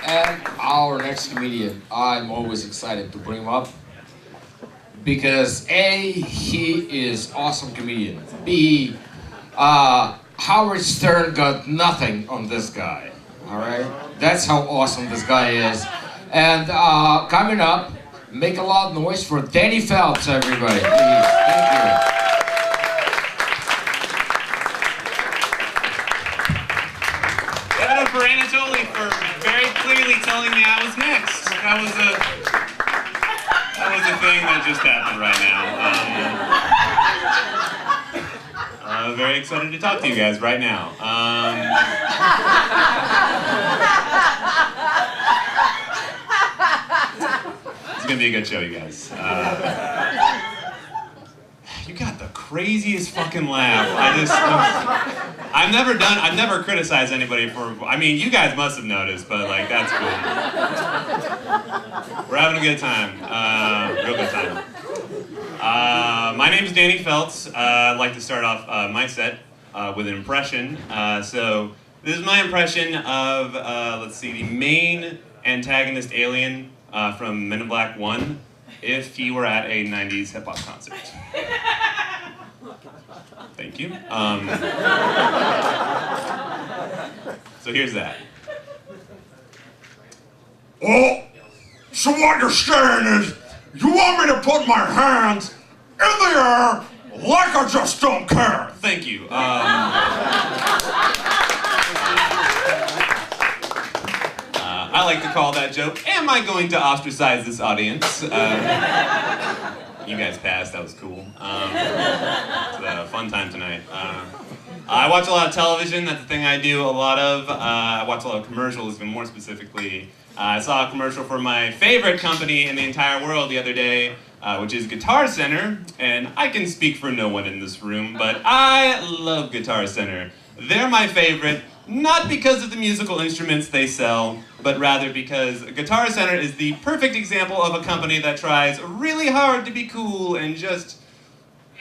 And our next comedian, I'm always excited to bring him up because A, he is awesome comedian. B, Howard Stern got nothing on this guy. All right, that's how awesome this guy is. And coming up, make a loud noise for Danny Phelps, everybody. Please, thank you. Give it up for Anatoly for very clearly telling me I was next. That was a thing that just happened right now. I'm very excited to talk to you guys right now. It's gonna be a good show, you guys. You got the craziest fucking laugh. I've never criticized anybody for, I mean, you guys must have noticed, but like, that's cool. We're having a good time, real good time. My name is Danny Phelps. I'd like to start off my set with an impression. So this is my impression of, let's see, the main antagonist alien from Men in Black 1 if he were at a 90s hip-hop concert. Thank you. So here's that. Oh, so what you're saying is, you want me to put my hands in the air like I just don't care? Thank you. I like to call that joke, am I going to ostracize this audience? You guys passed, that was cool. It's a fun time tonight. I watch a lot of television, that's the thing I do a lot of. I watch a lot of commercials, even more specifically. I saw a commercial for my favorite company in the entire world the other day, which is Guitar Center, and I can speak for no one in this room, but I love Guitar Center. They're my favorite, not because of the musical instruments they sell, but rather because Guitar Center is the perfect example of a company that tries really hard to be cool and just,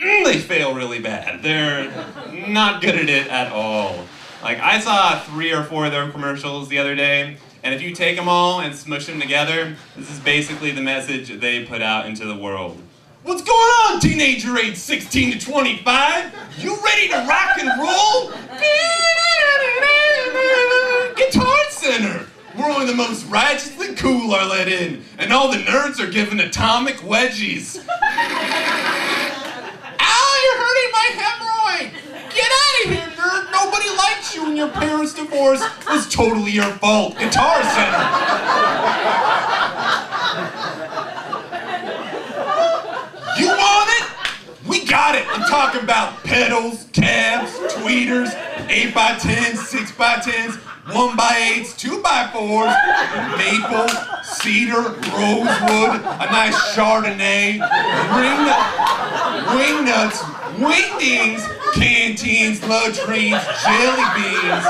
they fail really bad. They're not good at it at all. Like, I saw 3 or 4 of their commercials the other day, and if you take them all and smush them together, this is basically the message they put out into the world. What's going on, teenager aged 16 to 25? You ready to rock and roll? Guitar Center! We're only the most righteously cool are let in, and all the nerds are given atomic wedgies. Ow, you're hurting my hemorrhoid! Get out of here, nerd! Nobody likes you and your parents' divorce was totally your fault. Guitar Center! You want it? We got it! I'm talking about pedals, cabs, tweeters, 8x10s, 6x10s, 1x8s, 2x4s, maple, cedar, rosewood, a nice Chardonnay, wing nuts, wingdings, canteens, latrines, jelly beans,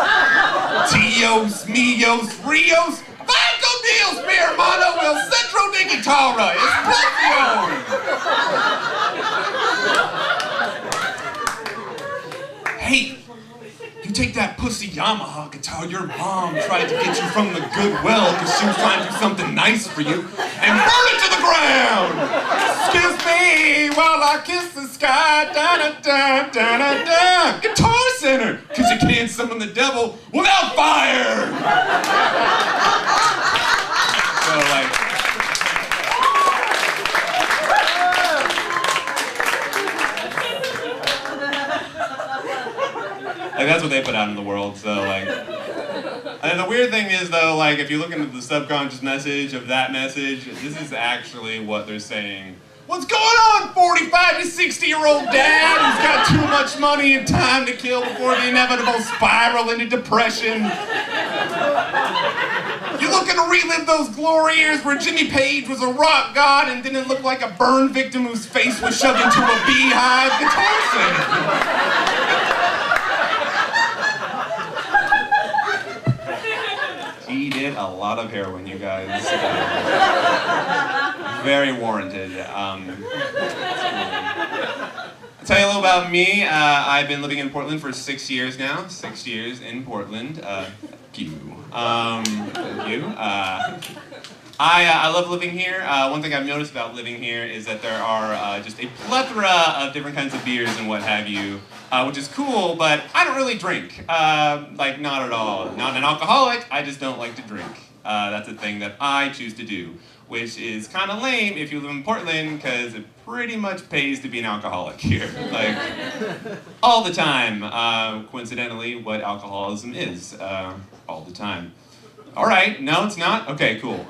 Tios, Mios, Rios, Banco Dios, mi hermano, el centro de guitarra, explosion! Hey, you take that pussy Yamaha guitar your mom tried to get you from the Goodwill because she was trying to do something nice for you and burn it to the ground! Excuse me while I kiss the sky, da-da-da-da-da-da. Guitar Center, because you can't summon the devil without fire! So like, that's what they put out in the world, so like... And the weird thing is though, like, if you look into the subconscious message of that message, this is actually what they're saying. What's going on, 45 to 60-year-old dad who's got too much money and time to kill before the inevitable spiral into depression? You looking to relive those glory years where Jimmy Page was a rock god and didn't look like a burn victim whose face was shoved into a beehive? Guitar Center. He did a lot of heroin, you guys. Very warranted. I'll tell you a little about me. I've been living in Portland for 6 years now. 6 years in Portland. Q. you. I love living here. One thing I've noticed about living here is that there are just a plethora of different kinds of beers and what have you, which is cool, but I don't really drink. Like, not at all. Not an alcoholic, I just don't like to drink. That's a thing that I choose to do, which is kind of lame if you live in Portland, because it pretty much pays to be an alcoholic here. Like, all the time. Coincidentally, what alcoholism is. All the time. All right, no, it's not? Okay, cool.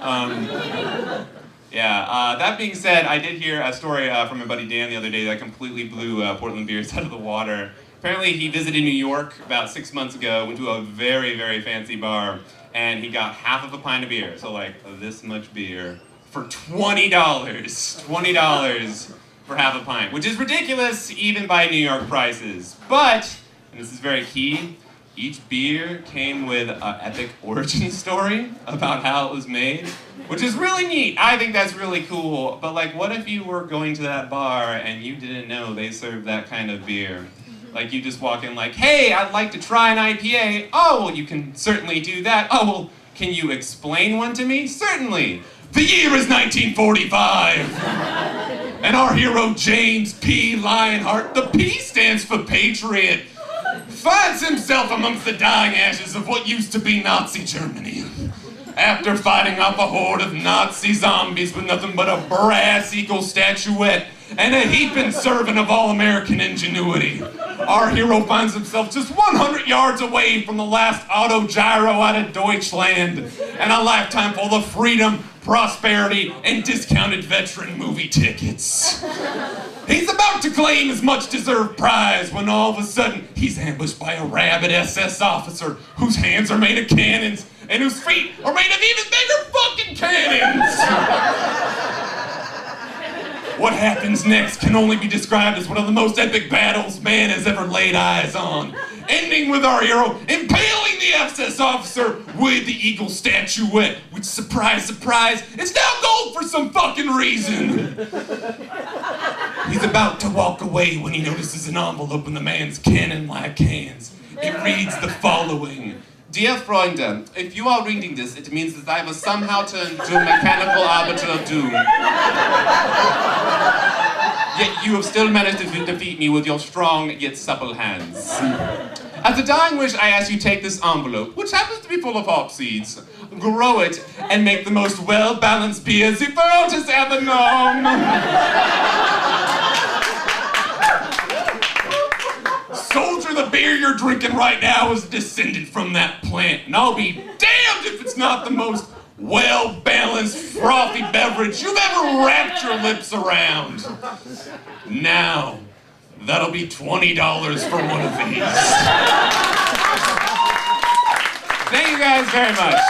That being said, I did hear a story from my buddy Dan the other day that completely blew Portland beers out of the water. Apparently, he visited New York about 6 months ago, went to a very, very fancy bar, and he got half of a pint of beer, so like this much beer, for $20. $20 for half a pint, which is ridiculous even by New York prices. But, and this is very key, each beer came with an epic origin story about how it was made, which is really neat. I think that's really cool. But like, what if you were going to that bar and you didn't know they served that kind of beer? Like, you just walk in like, hey, I'd like to try an IPA. Oh, well, you can certainly do that. Oh, well, can you explain one to me? Certainly. The year is 1945. And our hero, James P. Lionheart, the P stands for Patriot, finds himself amongst the dying ashes of what used to be Nazi Germany. After fighting off a horde of Nazi zombies with nothing but a brass eagle statuette and a heaping servant of all-American ingenuity, our hero finds himself just 100 yards away from the last autogyro out of Deutschland and a lifetime full of freedom, prosperity, and discounted veteran movie tickets. He's about to claim his much-deserved prize when all of a sudden he's ambushed by a rabid SS officer whose hands are made of cannons and whose feet are made of even bigger fucking cannons! What happens next can only be described as one of the most epic battles man has ever laid eyes on, ending with our hero impaling the SS officer with the eagle statuette, which, surprise, surprise, is now gold for some fucking reason. He's about to walk away when he notices an envelope in the man's cannon-like hands. It reads the following. Dear Freunde, if you are reading this, it means that I was somehow turned into a mechanical arbiter of doom. Yet you have still managed to defeat me with your strong yet supple hands. As a dying wish, I ask you take this envelope, which happens to be full of hop seeds, grow it, and make the most well-balanced beer the world has ever known. Soldier, the beer you're drinking right now is descended from that plant, and I'll be damned if it's not the most well-balanced, frothy beverage you've ever wrapped your lips around. Now, that'll be $20 for one of these. Thank you guys very much.